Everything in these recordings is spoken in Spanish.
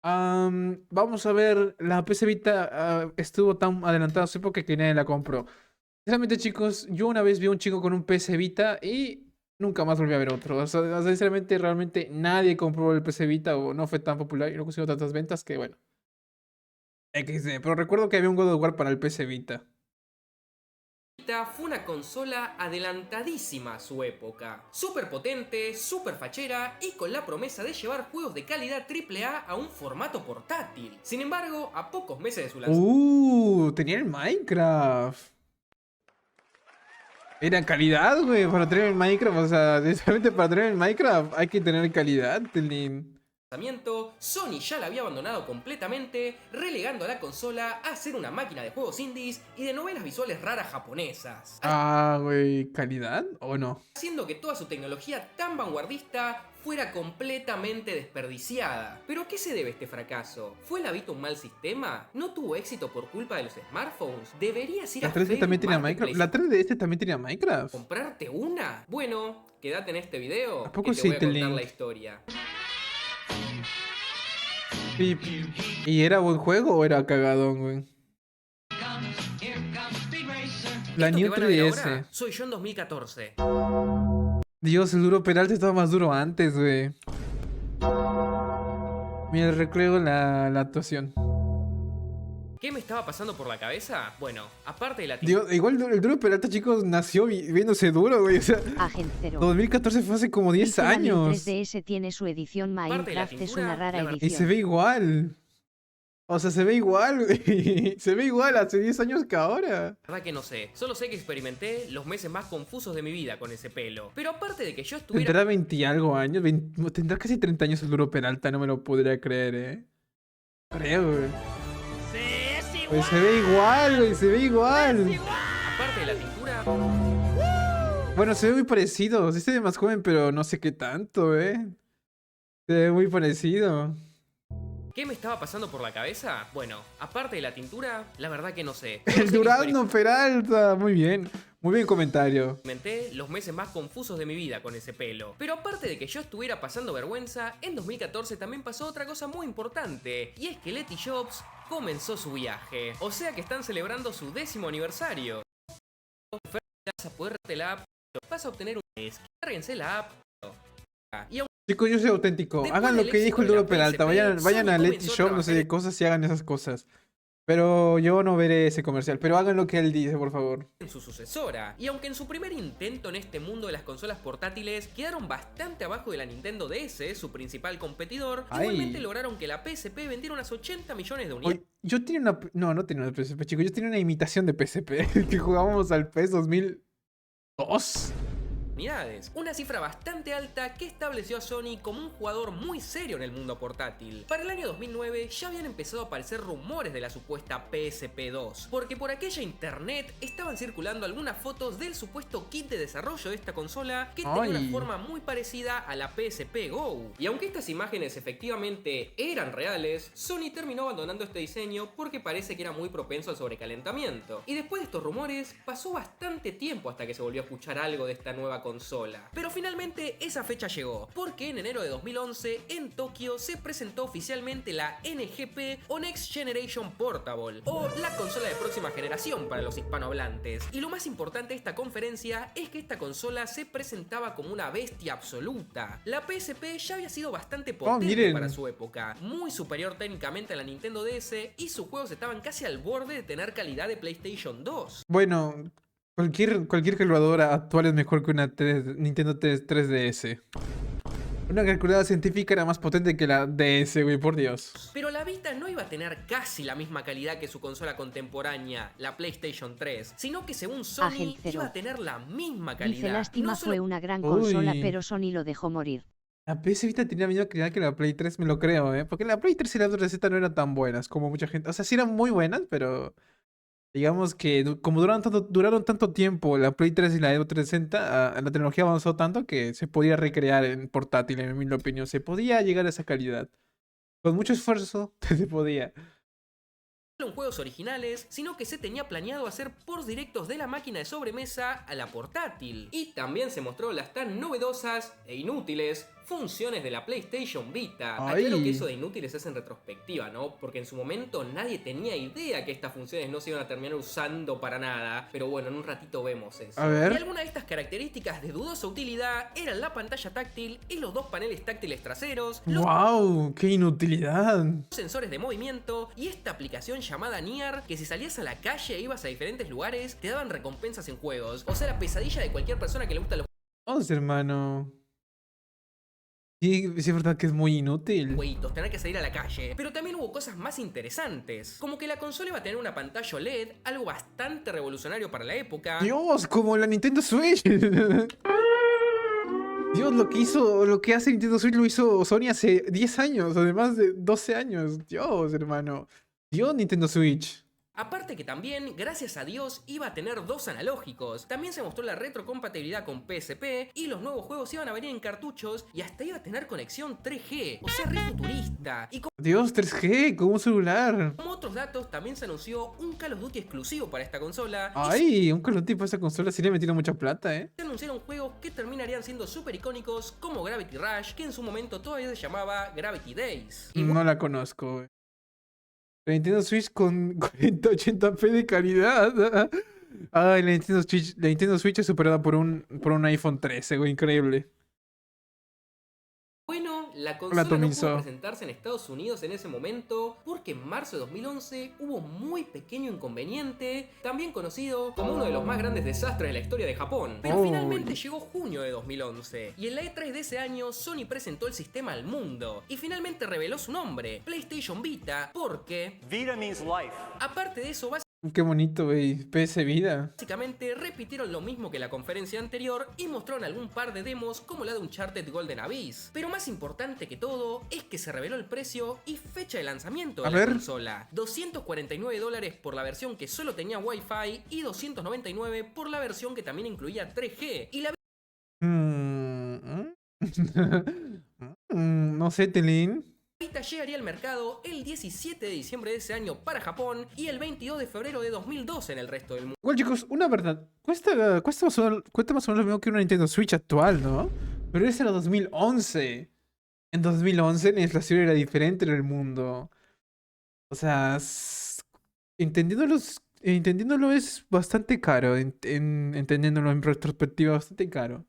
Vamos a ver, la PC Vita estuvo tan adelantada a su época que nadie la compró. Sinceramente, chicos, yo una vez vi a un chico con un PC Vita y nunca más volví a ver otro. O sea, sinceramente, realmente nadie compró el PC Vita o no fue tan popular y no consiguió tantas ventas que, bueno, XD. Pero recuerdo que había un God of War para el PC Vita. Fue una consola adelantadísima a su época. Súper potente, súper fachera y con la promesa de llevar juegos de calidad AAA a un formato portátil. Sin embargo, a pocos meses de su lanzamiento, Tenía el Minecraft. Era calidad, güey, para tener el Minecraft. O sea, sinceramente, para tener el Minecraft hay que tener calidad, Telín. Sony ya la había abandonado completamente, relegando a la consola a ser una máquina de juegos indies y de novelas visuales raras japonesas, Güey, ¿calidad o no? haciendo que toda su tecnología tan vanguardista fuera completamente desperdiciada. ¿Pero a qué se debe este fracaso? ¿Fue la Vita un mal sistema? ¿No tuvo éxito por culpa de los smartphones? ¿Deberías ir La a 3D Facebook también tenía Minecraft. Marketplace La a 3DS también tenía Minecraft. comprarte una? Bueno, quédate en este ¿A video que poco te sí, voy a contar la Telín? historia. ¿Y, y era buen juego o era cagadón, güey? La Esto que New van a ver 3DS. ahora soy yo en 2014. Dios, el duro Peralta estaba más duro antes, güey. Mira, recuerdo la actuación. ¿Qué me estaba pasando por la cabeza? Bueno, aparte de la Dios, igual el duro Peralta, chicos, nació viéndose duro, güey. O sea, Agent Zero. 2014 fue hace como 10 Dice la New años. 3DS tiene su edición parte de la Minecraft, es una tintura, rara la verdad Y se ve edición. igual. O sea, se ve igual, güey. Se ve igual hace 10 años que ahora. que no sé. Solo sé que experimenté los meses más confusos de mi vida con ese pelo. Pero aparte de que yo estuviera Tendrá 20 y algo años. Tendrá casi 30 años el duro Peralta, no me lo podría creer, Creo, güey. Pues se ve igual, güey, se ve igual. aparte de la tintura, Bueno, se ve muy parecido. Sí se ve más joven, pero no sé qué tanto, Se ve muy parecido. ¿qué me estaba pasando por la cabeza? Bueno, aparte de la tintura, la verdad que no sé. Solo El sé que Durando Peralta. Muy bien. Muy bien comentario. experimenté los meses más confusos de mi vida con ese pelo. Pero aparte de que yo estuviera pasando vergüenza, en 2014 también pasó otra cosa muy importante. Y es que Letty Jobs comenzó su viaje. O sea que están celebrando su 10º aniversario. Vas a poder la app, vas a obtener un descárguense la app. Y Chicos, yo soy auténtico. después Hagan lo del que dijo éxito el de la Duro Peralta. PSP, Vayan Sony a Letty comenzó a Shop, no sé trabajar de cosas y hagan esas cosas. Pero yo no veré ese comercial. Pero hagan lo que él dice, por favor. en su sucesora. Y aunque en su primer intento en este mundo de las consolas portátiles quedaron bastante abajo de la Nintendo DS, su principal competidor, igualmente Ay. lograron que la PSP vendiera unas 80 millones de unidades. Oye, yo tenía una. No, no tenía una PSP, chicos. Yo tenía una imitación de PSP. Que jugábamos al PES 2002. Una cifra bastante alta que estableció a Sony como un jugador muy serio en el mundo portátil. Para el año 2009 ya habían empezado a aparecer rumores de la supuesta PSP 2, porque por aquella internet estaban circulando algunas fotos del supuesto kit de desarrollo de esta consola que tenía una Ay. forma muy parecida a la PSP Go. Y aunque estas imágenes efectivamente eran reales, Sony terminó abandonando este diseño porque parece que era muy propenso al sobrecalentamiento. Y después de estos rumores, pasó bastante tiempo hasta que se volvió a escuchar algo de esta nueva consola. Pero finalmente esa fecha llegó, porque en enero de 2011 en Tokio se presentó oficialmente la NGP o Next Generation Portable, o la consola de próxima generación para los hispanohablantes. Y lo más importante de esta conferencia es que esta consola se presentaba como una bestia absoluta. La PSP ya había sido bastante potente Miren. para su época, muy superior técnicamente a la Nintendo DS, y sus juegos estaban casi al borde de tener calidad de PlayStation 2. Bueno, cualquier calculadora actual es mejor que una Nintendo 3DS. Una calculadora científica era más potente que la DS, güey, por Dios. Pero la Vita no iba a tener casi la misma calidad que su consola contemporánea, la PlayStation 3, sino que según Sony Agent Zero. iba a tener la misma calidad. Dice lástima No solo fue una gran consola, Uy. pero Sony lo dejó morir. La PS Vita tenía la misma calidad que la Play 3, me lo creo, Porque la Play 3 y la 360 no eran tan buenas como mucha gente. O sea, sí eran muy buenas, pero digamos que como duraron tanto tiempo la Play 3 y la Xbox 360, la tecnología avanzó tanto que se podía recrear en portátil, en mi opinión. Se podía llegar a esa calidad. Con mucho esfuerzo, se podía. en juegos originales, sino que se tenía planeado hacer ports directos de la máquina de sobremesa a la portátil. Y también se mostró las tan novedosas e inútiles funciones de la PlayStation Vita. Ay. Aclaro que eso de inútiles es en retrospectiva, ¿no? Porque en su momento nadie tenía idea que estas funciones no se iban a terminar usando para nada. Pero bueno, en un ratito vemos eso. A ver. Y algunas de estas características de dudosa utilidad eran la pantalla táctil y los dos paneles táctiles traseros, los ¡Wow! ¡Qué inutilidad! sensores de movimiento y esta aplicación llamada Nier, que si salías a la calle e ibas a diferentes lugares, te daban recompensas en juegos. O sea, la pesadilla de cualquier persona que le gusta los Vamos, hermano. Sí, es verdad que es muy inútil. jueguitos, tener que salir a la calle. Pero también hubo cosas más interesantes, como que la consola iba a tener una pantalla OLED, algo bastante revolucionario para la época. Dios, como la Nintendo Switch. Dios, lo que hace Nintendo Switch lo hizo Sony hace 10 años, además de 12 años. Dios, hermano. Dios, Nintendo Switch. Aparte que también, gracias a Dios, iba a tener dos analógicos. También se mostró la retrocompatibilidad con PSP y los nuevos juegos iban a venir en cartuchos y hasta iba a tener conexión 3G, o sea, re futurista. Y Dios, 3G, como un celular. como otros datos, también se anunció un Call of Duty exclusivo para esta consola. Ay, un Call of Duty para esa consola sí le metieron mucha plata, ¿eh? Se anunciaron juegos que terminarían siendo súper icónicos como Gravity Rush, que en su momento todavía se llamaba Gravity Days. Y No la conozco. La Nintendo Switch con 4080p de calidad. Ay, la Nintendo Switch es superada por un iPhone 13, güey, increíble. bueno, la consola no atomizó. pudo presentarse en Estados Unidos en ese momento porque en marzo de 2011 hubo un muy pequeño inconveniente, también conocido como uno de los más grandes desastres de la historia de Japón. Pero Oh. finalmente llegó junio de 2011 y en la E3 de ese año Sony presentó el sistema al mundo y finalmente reveló su nombre, PlayStation Vita, porque Vita means life. aparte de eso Qué bonito, güey. PS Vida. básicamente repitieron lo mismo que la conferencia anterior y mostraron algún par de demos como la de Uncharted Golden Abyss. Pero más importante que todo es que se reveló el precio y fecha de lanzamiento de A la ver. consola. $249 por la versión que solo tenía Wi-Fi y $299 por la versión que también incluía 3G. Y la No sé, Telín. Vita llegaría al mercado el 17 de diciembre de ese año para Japón y el 22 de febrero de 2012 en el resto del mundo. Igual, chicos, una verdad. Cuesta cuesta más o menos lo mismo que una Nintendo Switch actual, ¿no? Pero ese era 2011. En 2011 la inflación era diferente en el mundo. O sea, entendiéndolo es bastante caro. Entendiéndolo en retrospectiva, bastante caro.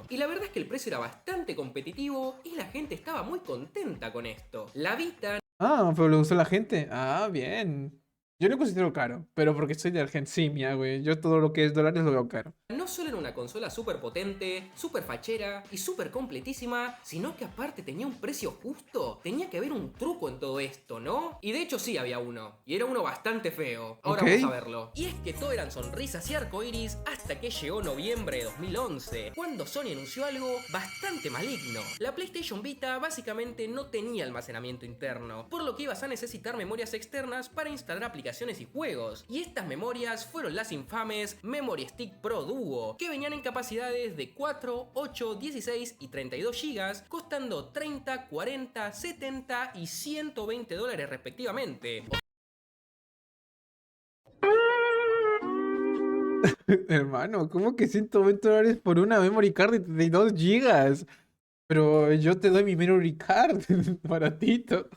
Y la verdad es que el precio era bastante competitivo y la gente estaba muy contenta con esto. La Vita Ah, pero le gustó a la gente. Ah, bien. Yo lo considero caro, pero porque soy de Argentina, güey. Yo todo lo que es dólares lo veo caro. no solo era una consola súper potente, súper fachera y súper completísima, sino que aparte tenía un precio justo. Tenía que haber un truco en todo esto, ¿no? Y de hecho sí había uno. Y era uno bastante feo. Ahora Ok. vamos a verlo. Y es que todo eran sonrisas y arcoiris hasta que llegó noviembre de 2011, cuando Sony anunció algo bastante maligno. La PlayStation Vita básicamente no tenía almacenamiento interno, por lo que ibas a necesitar memorias externas para instalar aplicaciones y juegos. Y estas memorias fueron las infames Memory Stick Pro Duo, que venían en capacidades de 4, 8, 16 y 32 GB, costando 30, 40, 70 y $120 respectivamente. Hermano, ¿cómo que $120 por una memory card de 32 gigas? Pero yo te doy mi memory card, baratito.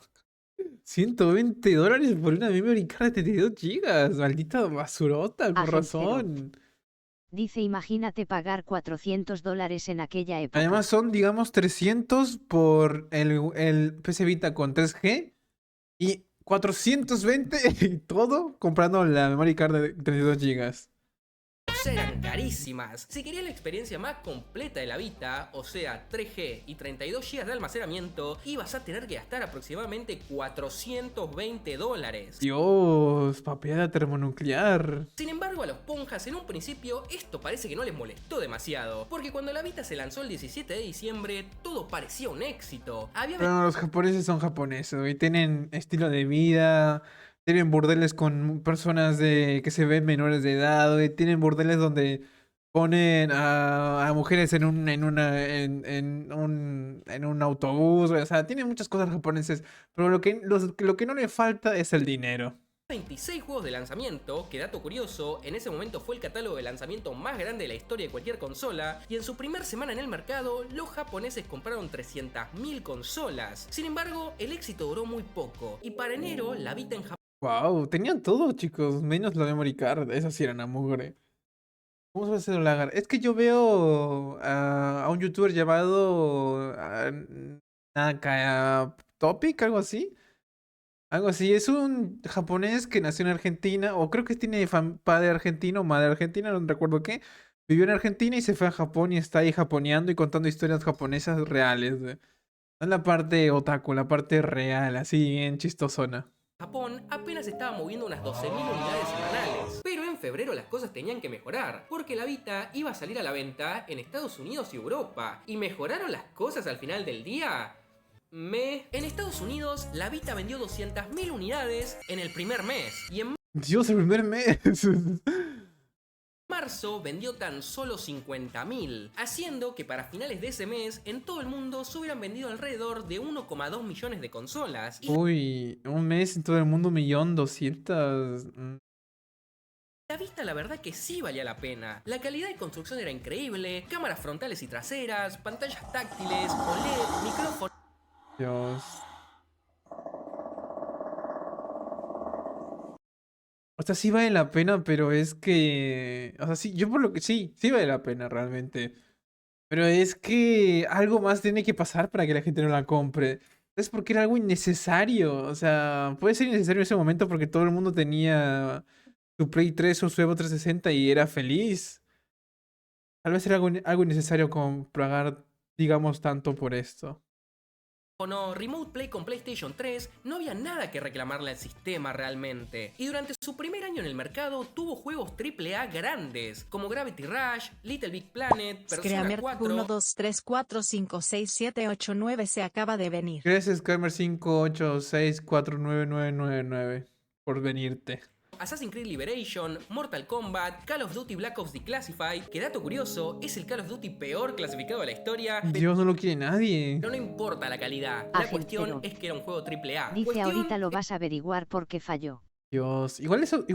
$120 por una memory card de 32 gigas. Maldita basurota, con Agentero. razón. Dice imagínate pagar $400 en aquella época. Además son, digamos, 300 por el PC Vita con 3G y 420 y todo comprando la memory card de 32 gigas. O sea, eran carísimas. Si querías la experiencia más completa de la Vita, o sea, 3G y 32 GB de almacenamiento, ibas a tener que gastar aproximadamente $420. Dios, papeada termonuclear. Sin embargo, a los ponjas en un principio esto parece que no les molestó demasiado, porque cuando la Vita se lanzó el 17 de diciembre, todo parecía un éxito. Había Pero los japoneses son japoneses, güey. Tienen estilo de vida. Tienen burdeles con personas que se ven menores de edad, güey. Tienen burdeles donde ponen a mujeres en un autobús, güey. O sea, tienen muchas cosas japoneses. Pero lo que no le falta es el dinero. 26 juegos de lanzamiento, que dato curioso, en ese momento fue el catálogo de lanzamiento más grande de la historia de cualquier consola, y en su primer semana en el mercado, los japoneses compraron 300.000 consolas. Sin embargo, el éxito duró muy poco, y para enero, la Vita en Japón Wow, tenían todo, chicos, menos la memory card. Esa sí era una mugre. ¿Cómo se va a hacer un lagar? Es que yo veo a un youtuber llamado Naka Topic, algo así. Algo así. Es un japonés que nació en Argentina, o creo que tiene padre argentino o madre argentina, no recuerdo qué. Vivió en Argentina y se fue a Japón y está ahí japoneando y contando historias japonesas reales. No es la parte otaku, la parte real, así bien chistosona. Japón apenas estaba moviendo unas 12.000 unidades semanales. Pero en febrero las cosas tenían que mejorar, porque la Vita iba a salir a la venta en Estados Unidos y Europa. ¿Y mejoraron las cosas al final del día? En Estados Unidos, la Vita vendió 200.000 unidades en el primer mes. Y en Dios, el primer mes. marzo vendió tan solo 50.000, haciendo que para finales de ese mes en todo el mundo se hubieran vendido alrededor de 1,2 millones de consolas. Y Uy, un mes en todo el mundo, 1.200.000. la Vita la verdad que sí valía la pena. La calidad de construcción era increíble, cámaras frontales y traseras, pantallas táctiles, OLED, micrófono. Dios. O sea, sí vale la pena, pero es que... O sea, sí, yo por lo que... Sí vale la pena realmente. Pero es que algo más tiene que pasar para que la gente no la compre. Es porque era algo innecesario. O sea, puede ser innecesario en ese momento porque todo el mundo tenía su Play 3 o su Evo 360 y era feliz. Tal vez era algo innecesario como pagar, digamos, tanto por esto. No, Remote Play con PlayStation 3 no había nada que reclamarle al sistema realmente. Y durante su primer año en el mercado tuvo juegos AAA grandes, como Gravity Rush, Little Big Planet, Persona Screamer 4... 1, 2, 3, 4, 5, 6, 7, 8, 9 se acaba de venir. Gracias, Skamer 586499999 por venirte. Assassin's Creed Liberation, Mortal Kombat, Call of Duty Black Ops Declassified, que dato curioso, es el Call of Duty peor clasificado de la historia, Dios, no lo quiere nadie. pero no importa la calidad, la cuestión es que era un juego AAA. Dice ahorita lo vas a averiguar porque falló. Dios, igual eso, qué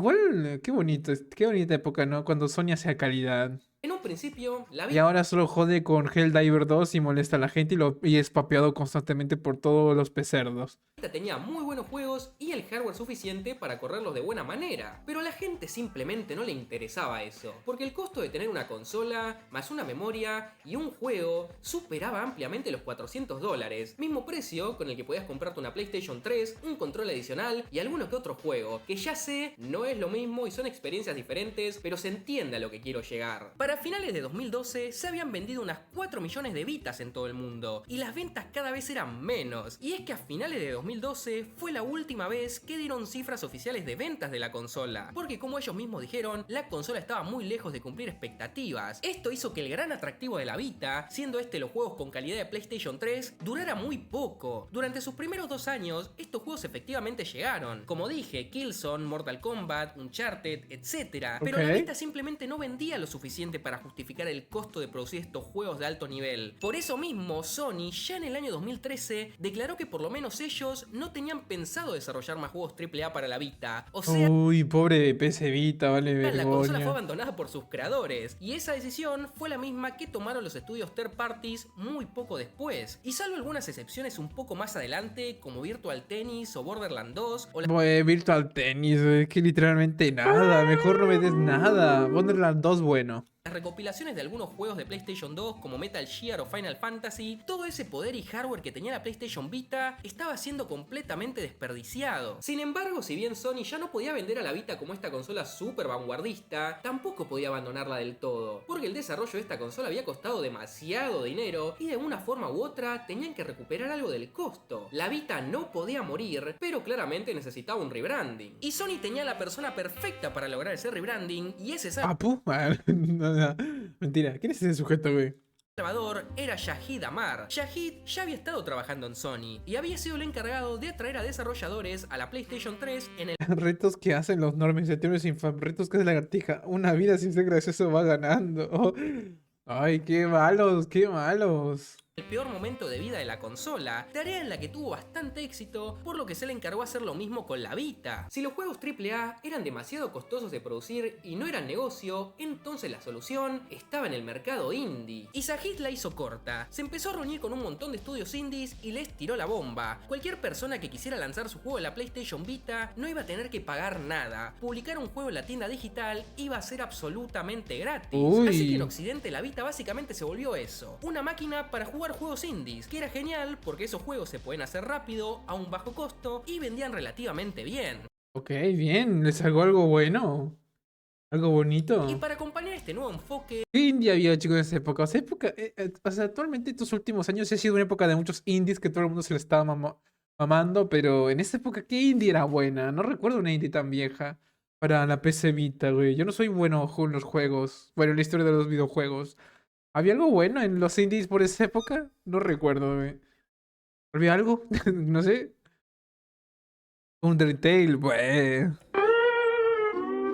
bonito, qué bonita época, ¿no? Cuando Sony hacía calidad. En un principio, la Y Vita ahora solo jode con Helldiver 2 y molesta a la gente y es papeado constantemente por todos los pecerdos. tenía muy buenos juegos y el hardware suficiente para correrlos de buena manera, pero a la gente simplemente no le interesaba eso, porque el costo de tener una consola, más una memoria y un juego superaba ampliamente los $400, mismo precio con el que podías comprarte una PlayStation 3, un control adicional y alguno que otro juego, que ya sé, no es lo mismo y son experiencias diferentes, pero se entiende a lo que quiero llegar. Para finales de 2012 se habían vendido unas 4 millones de Vitas en todo el mundo, y las ventas cada vez eran menos, y es que a finales de 2012 fue la última vez que dieron cifras oficiales de ventas de la consola, porque como ellos mismos dijeron, la consola estaba muy lejos de cumplir expectativas. Esto hizo que el gran atractivo de la Vita, siendo este los juegos con calidad de PlayStation 3, durara muy poco. Durante sus primeros 2 años, estos juegos efectivamente llegaron, como dije, Killzone, Mortal Kombat, Uncharted, etc. Pero la Vita simplemente no vendía lo suficiente para justificar el costo de producir estos juegos de alto nivel. Por eso mismo, Sony ya en el año 2013 declaró que por lo menos ellos no tenían pensado desarrollar más juegos AAA para la Vita. O sea, Uy, pobre PC Vita, vale la consola fue vergüenza. abandonada por sus creadores, y esa decisión fue la misma que tomaron los estudios third parties muy poco después. Y salvo algunas excepciones un poco más adelante, como Virtual Tennis o Borderlands 2, o Virtual Tennis, es que literalmente nada, mejor no me des nada. Borderlands 2 bueno. las recopilaciones de algunos juegos de PlayStation 2 como Metal Gear o Final Fantasy, todo ese poder y hardware que tenía la PlayStation Vita estaba siendo completamente desperdiciado. Sin embargo, si bien Sony ya no podía vender a la Vita como esta consola super vanguardista, tampoco podía abandonarla del todo, porque el desarrollo de esta consola había costado demasiado dinero y de una forma u otra tenían que recuperar algo del costo. La Vita no podía morir, pero claramente necesitaba un rebranding. Y Sony tenía la persona perfecta para lograr ese rebranding, y ese ¿Papu? Mentira, ¿quién es ese sujeto, güey? Salvador era Shahid Amar. Shahid ya había estado trabajando en Sony y había sido el encargado de atraer a desarrolladores a la PlayStation 3 en el Retos que hacen los normies de Teams Infam, retos que hace la lagartija. Una vida sin ser gracioso va ganando. Ay, qué malos, qué malos. el peor momento de vida de la consola, tarea en la que tuvo bastante éxito, por lo que se le encargó hacer lo mismo con la Vita. Si los juegos AAA eran demasiado costosos de producir y no eran negocio, entonces la solución estaba en el mercado indie. Y Sajid la hizo corta, se empezó a reunir con un montón de estudios indies y les tiró la bomba. Cualquier persona que quisiera lanzar su juego en la PlayStation Vita no iba a tener que pagar nada. Publicar un juego en la tienda digital iba a ser absolutamente gratis. Así que en Occidente la Vita básicamente se volvió eso, una máquina para jugar juegos indies, que era genial porque esos juegos se pueden hacer rápido, a un bajo costo y vendían relativamente bien. Ok, bien, le salió algo bueno. Algo bonito. Y para acompañar este nuevo enfoque, ¿Qué indie había, chicos, en esa época? O sea, actualmente estos últimos años sí ha sido una época de muchos indies que todo el mundo se le estaba mamando, pero en esa época, ¿qué indie era buena? No recuerdo una indie tan vieja para la PC Vita, güey. Yo no soy bueno con los juegos, bueno, en la historia de los videojuegos. ¿Había algo bueno en los indies por esa época? No recuerdo, güey. ¿Había algo? No sé. Undertale, güey.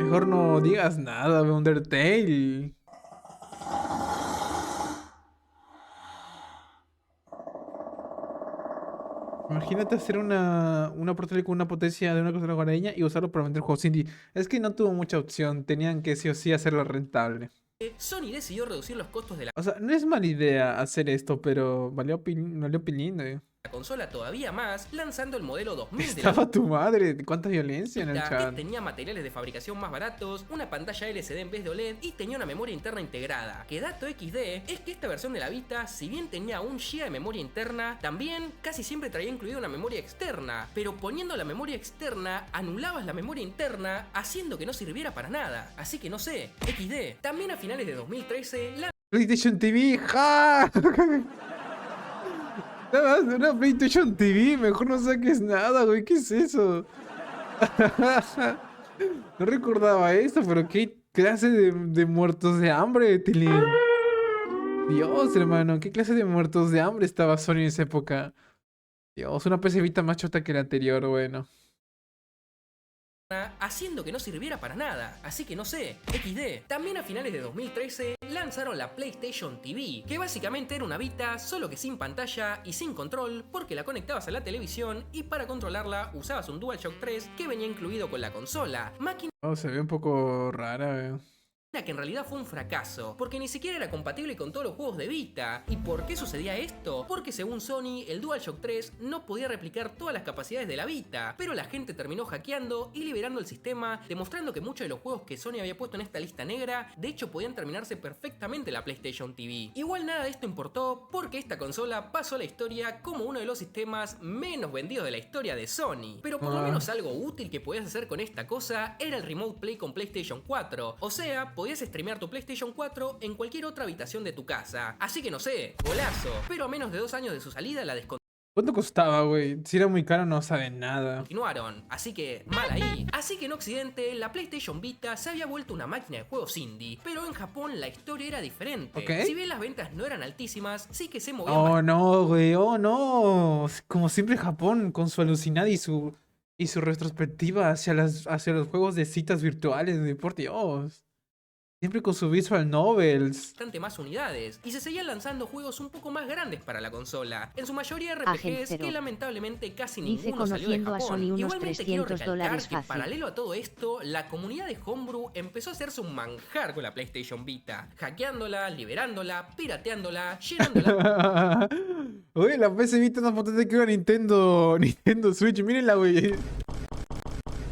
Mejor no digas nada, güey, Undertale. Imagínate hacer una portátil con una potencia de una consola hogareña y usarlo para vender juegos indie. Es que no tuvo mucha opción, tenían que sí o sí hacerlo rentable. Sony decidió reducir los costos de la O sea, no es mala idea hacer esto, pero valió pilín, consola todavía más, lanzando el modelo 2000 de la Estaba tu madre, cuánta violencia en el Vita, que chat. tenía materiales de fabricación más baratos, una pantalla LCD en vez de OLED y tenía una memoria interna integrada. Que dato XD es que esta versión de la Vita, si bien tenía 1 GB de memoria interna, también casi siempre traía incluida una memoria externa, pero poniendo la memoria externa anulabas la memoria interna, haciendo que no sirviera para nada. Así que no sé, XD. También a finales de 2013, la PlayStation TV, ¡ja! Nada más, una PlayStation TV, mejor no saques nada, güey, ¿qué es eso? No recordaba esto, pero qué clase de muertos de hambre, Tilín. Dios, hermano, qué clase de muertos de hambre estaba Sony en esa época. Dios, una PC Vita más chota que la anterior, bueno. haciendo que no sirviera para nada, así que no sé, XD. También a finales de 2013 lanzaron la PlayStation TV, que básicamente era una Vita, solo que sin pantalla y sin control, porque la conectabas a la televisión y para controlarla usabas un DualShock 3 que venía incluido con la consola. Máquina Oh, se ve un poco rara, que en realidad fue un fracaso, porque ni siquiera era compatible con todos los juegos de Vita. ¿Y por qué sucedía esto? Porque según Sony, el DualShock 3 no podía replicar todas las capacidades de la Vita, pero la gente terminó hackeando y liberando el sistema, demostrando que muchos de los juegos que Sony había puesto en esta lista negra, de hecho podían terminarse perfectamente en la PlayStation TV. Igual nada de esto importó, porque esta consola pasó a la historia como uno de los sistemas menos vendidos de la historia de Sony. Pero por lo menos algo útil que podías hacer con esta cosa era el Remote Play con PlayStation 4, o sea, podías streamear tu PlayStation 4 en cualquier otra habitación de tu casa. Así que no sé, golazo. Pero a menos de 2 años de su salida la ¿Cuánto costaba, güey? Si era muy caro no saben nada. descontinuaron, así que mal ahí. Así que en Occidente la PlayStation Vita se había vuelto una máquina de juegos indie, pero en Japón la historia era diferente. Ok. Si bien las ventas no eran altísimas, sí que se movían Oh no, güey, oh no. Como siempre Japón con su alucinada y su retrospectiva hacia los juegos de citas virtuales, güey, por Dios. Siempre con su visual novels. bastante más unidades, y se seguían lanzando juegos un poco más grandes para la consola, en su mayoría Agent RPGs Zero. que lamentablemente casi Dice ninguno salió de conociendo a Japón. Sony unos Igualmente quiero $300 recalcar que fácil. paralelo a todo esto, la comunidad de Homebrew empezó a hacerse un manjar con la PlayStation Vita, hackeándola, liberándola, pirateándola, llenándola Oye, la PC Vita es más potente que una Nintendo Switch. Mírenla, güey.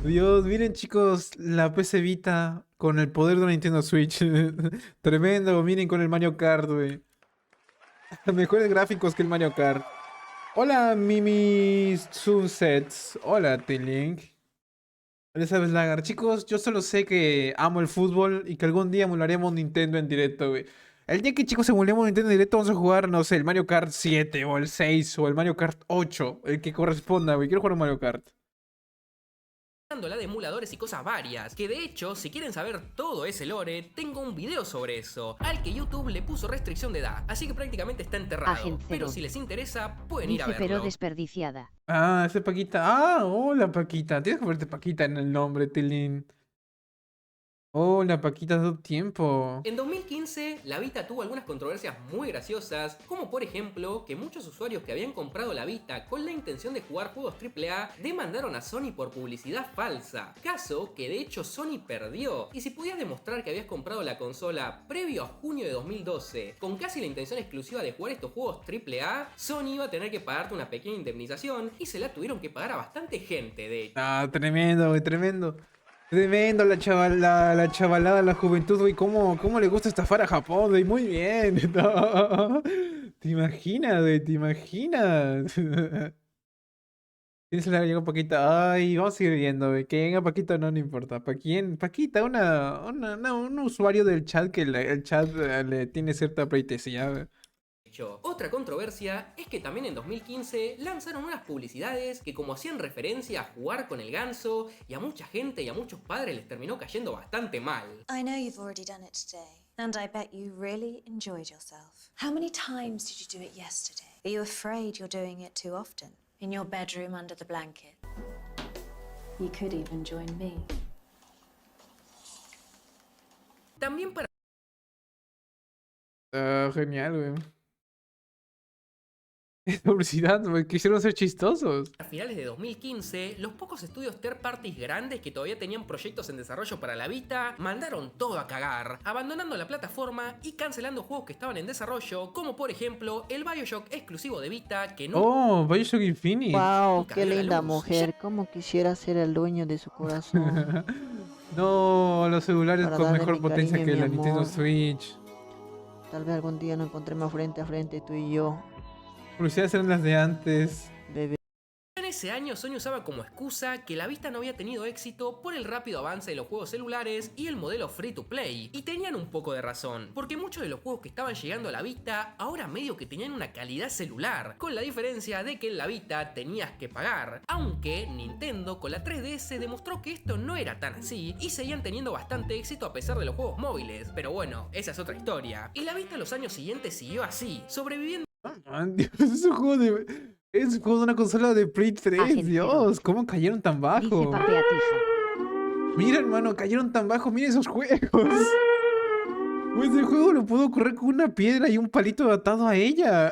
Dios, miren chicos, la PC Vita con el poder de una Nintendo Switch. Tremendo, miren con el Mario Kart, güey. Mejores gráficos que el Mario Kart. Hola, Mimi Sunsets. Hola, T-Link. Ya sabes, Lagar. Chicos, yo solo sé que amo el fútbol y que algún día emularemos Nintendo en directo, güey. El día que, chicos, emulemos Nintendo en directo, vamos a jugar, no sé, el Mario Kart 7 o el 6 o el Mario Kart 8. El que corresponda, güey. Quiero jugar un Mario Kart. de emuladores y cosas varias, que de hecho, si quieren saber todo ese lore, tengo un video sobre eso, al que YouTube le puso restricción de edad, así que prácticamente está enterrado, Agent pero Zero. si les interesa, pueden ir a Dice pero verlo. desperdiciada. Ah, ese Paquita. Ah, hola, Paquita. Tienes que ponerte Paquita en el nombre, Tilín. Oh, la Paquita de tiempo. En 2015, la Vita tuvo algunas controversias muy graciosas, como por ejemplo que muchos usuarios que habían comprado la Vita con la intención de jugar juegos AAA demandaron a Sony por publicidad falsa, caso que de hecho Sony perdió, y si podías demostrar que habías comprado la consola previo a junio de 2012 con casi la intención exclusiva de jugar estos juegos AAA, Sony iba a tener que pagarte una pequeña indemnización y se la tuvieron que pagar a bastante gente de hecho. Ah, tremendo, güey, tremendo. Tremendo la chavalada, la juventud, güey. ¿Cómo le gusta estafar a Japón, güey? Muy bien. No. ¿Te imaginas, güey? ¿Te imaginas? ¿Quién se le llegó Paquita? Ay, vamos a seguir viendo, güey. Que venga Paquita no importa. ¿Para quién? Paquita, un usuario del chat que el chat le tiene cierta pleitesía, güey. Otra controversia es que también en 2015 lanzaron unas publicidades que como hacían referencia a jugar con el ganso y a mucha gente y a muchos padres les terminó cayendo bastante mal. I know you've already done it today, and I bet you really enjoyed yourself. How many times did you do it yesterday? Are you afraid you're doing it too often? In your bedroom under the blanket? You could even join me. También para Ah, genial, güey. Es publicidad, güey. Quisieron ser chistosos. A finales de 2015, los pocos estudios third parties grandes que todavía tenían proyectos en desarrollo para la Vita mandaron todo a cagar, abandonando la plataforma y cancelando juegos que estaban en desarrollo, como por ejemplo el BioShock exclusivo de Vita que no Oh, Bioshock Infinite. Wow, nunca qué vio la linda luz. mujer. Cómo quisiera ser el dueño de su corazón. No, los celulares Para con darle mejor mi potencia cariño y que la mi Nintendo amor. Switch. Tal vez algún día nos encontremos frente a frente tú y yo, Publicidades eran las de antes. bebé. En ese año Sony usaba como excusa que la Vita no había tenido éxito por el rápido avance de los juegos celulares y el modelo free to play, y tenían un poco de razón, porque muchos de los juegos que estaban llegando a la Vita ahora medio que tenían una calidad celular, con la diferencia de que en la Vita tenías que pagar, aunque Nintendo con la 3DS demostró que esto no era tan así y seguían teniendo bastante éxito a pesar de los juegos móviles, pero bueno, esa es otra historia. Y la Vita los años siguientes siguió así, sobreviviendo. Ah, Dios, es un juego de. Es un juego de una consola de Play 3. Agente Dios, ¿cómo cayeron tan Dice bajo? Papeatija. Mira, hermano, cayeron tan bajo. Mira esos juegos. Ese juego lo puedo correr con una piedra y un palito atado a ella.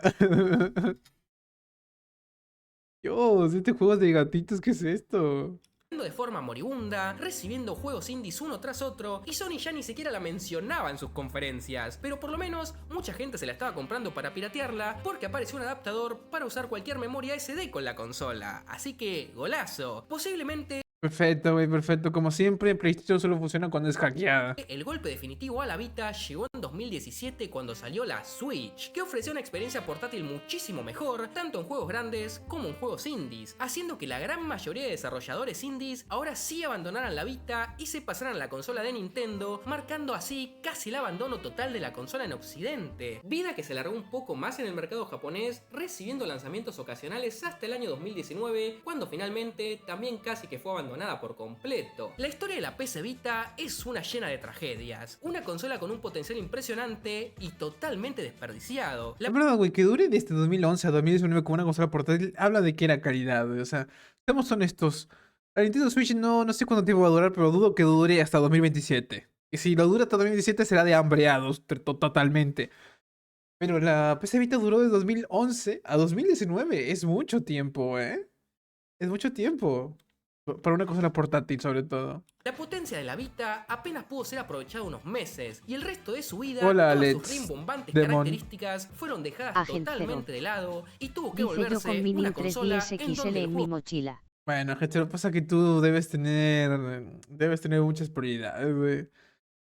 Dios, este juego de gatitos, ¿qué es esto? De forma moribunda, recibiendo juegos indies uno tras otro, y Sony ya ni siquiera la mencionaba en sus conferencias, pero por lo menos mucha gente se la estaba comprando para piratearla porque apareció un adaptador para usar cualquier memoria SD con la consola, así que golazo. Posiblemente Perfecto, güey, perfecto. Como siempre, PlayStation solo funciona cuando es hackeada. el golpe definitivo a la Vita llegó en 2017 cuando salió la Switch, que ofreció una experiencia portátil muchísimo mejor, tanto en juegos grandes como en juegos indies, haciendo que la gran mayoría de desarrolladores indies ahora sí abandonaran la Vita y se pasaran a la consola de Nintendo, marcando así casi el abandono total de la consola en Occidente. Vida que se alargó un poco más en el mercado japonés, recibiendo lanzamientos ocasionales hasta el año 2019, cuando finalmente también casi que fue abandonada por completo. La historia de la PC Vita es una llena de tragedias, una consola con un potencial impresionante y totalmente desperdiciado. La verdad, güey, que dure desde 2011 a 2019 como una consola portátil, habla de que era calidad, güey. O sea, seamos honestos. La Nintendo Switch no sé cuánto tiempo va a durar, pero dudo que dure hasta 2027. Y si lo dura hasta 2027 será de hambreados, totalmente. Pero la PC Vita duró de 2011 a 2019. Es mucho tiempo, ¿eh? Es mucho tiempo. Para una consola portátil, sobre todo. La potencia de la Vita apenas pudo ser aprovechada unos meses y el resto de su vida, Hola, todas Alex. sus rimbombantes Demon. características fueron dejadas Agente totalmente de lado y tuvo que Dice yo volverse con mi una Nin consola 3DS en XL donde el en mi juego mochila. Bueno, gente, lo que pasa es que tú debes tener muchas prioridades, güey.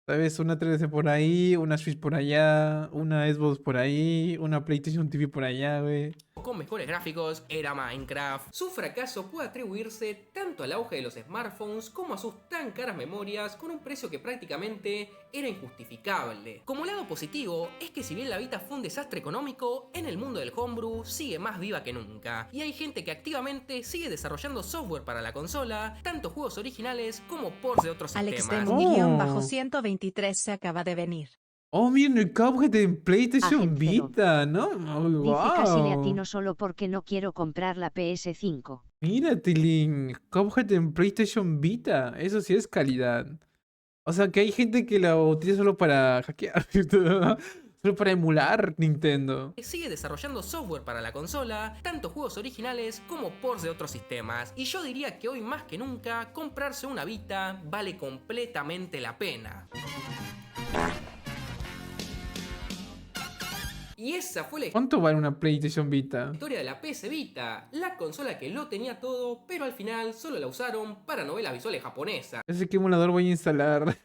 ¿Sabes? Una 3DS por ahí, una Switch por allá, una Xbox por ahí, una PlayStation TV por allá, güey. con mejores gráficos era Minecraft. Su fracaso puede atribuirse tanto al auge de los smartphones como a sus tan caras memorias con un precio que prácticamente era injustificable. Como lado positivo es que si bien la Vita fue un desastre económico, en el mundo del homebrew sigue más viva que nunca y hay gente que activamente sigue desarrollando software para la consola, tanto juegos originales como ports de otros Alex sistemas. Oh. 123 se acaba de venir. Oh, miren el Cuphead en PlayStation Agent Zero. Vita, ¿no? Oh, Dice casi le wow. atino solo porque no quiero comprar la PS5. Mira, Tilín, Cuphead en PlayStation Vita, eso sí es calidad. O sea, que hay gente que la utiliza solo para hackear, solo para emular Nintendo. Sigue desarrollando software para la consola, tanto juegos originales como ports de otros sistemas, y yo diría que hoy más que nunca comprarse una Vita vale completamente la pena. Y esa fue la ¿Cuánto vale una PlayStation Vita? historia de la PS Vita, la consola que lo tenía todo, pero al final solo la usaron para novelas visuales japonesas. Ese qué emulador voy a instalar.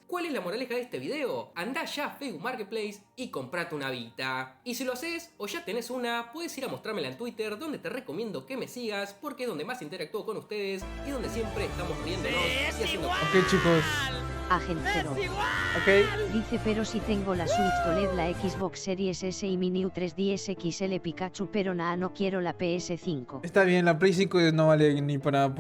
¿Cuál es la moraleja de este video? Andá ya a Facebook Marketplace y comprate una Vita. Y si lo haces o ya tenés una, puedes ir a mostrármela en Twitter, donde te recomiendo que me sigas, porque es donde más interactúo con ustedes y donde siempre estamos riéndonos y haciendo... Ok, chicos. Agent 0. Ok. Dice pero si tengo la Swift OLED, la Xbox Series S y mi New 3DS XL Pikachu, pero no quiero la PS5. Está bien, la Play 5 no vale ni para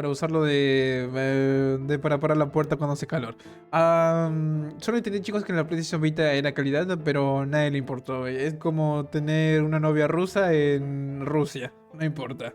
usarlo de para parar la puerta cuando hace calor. Solo entendí, chicos, que la PlayStation Vita era calidad, pero nadie le importó. Es como tener una novia rusa en Rusia. No importa.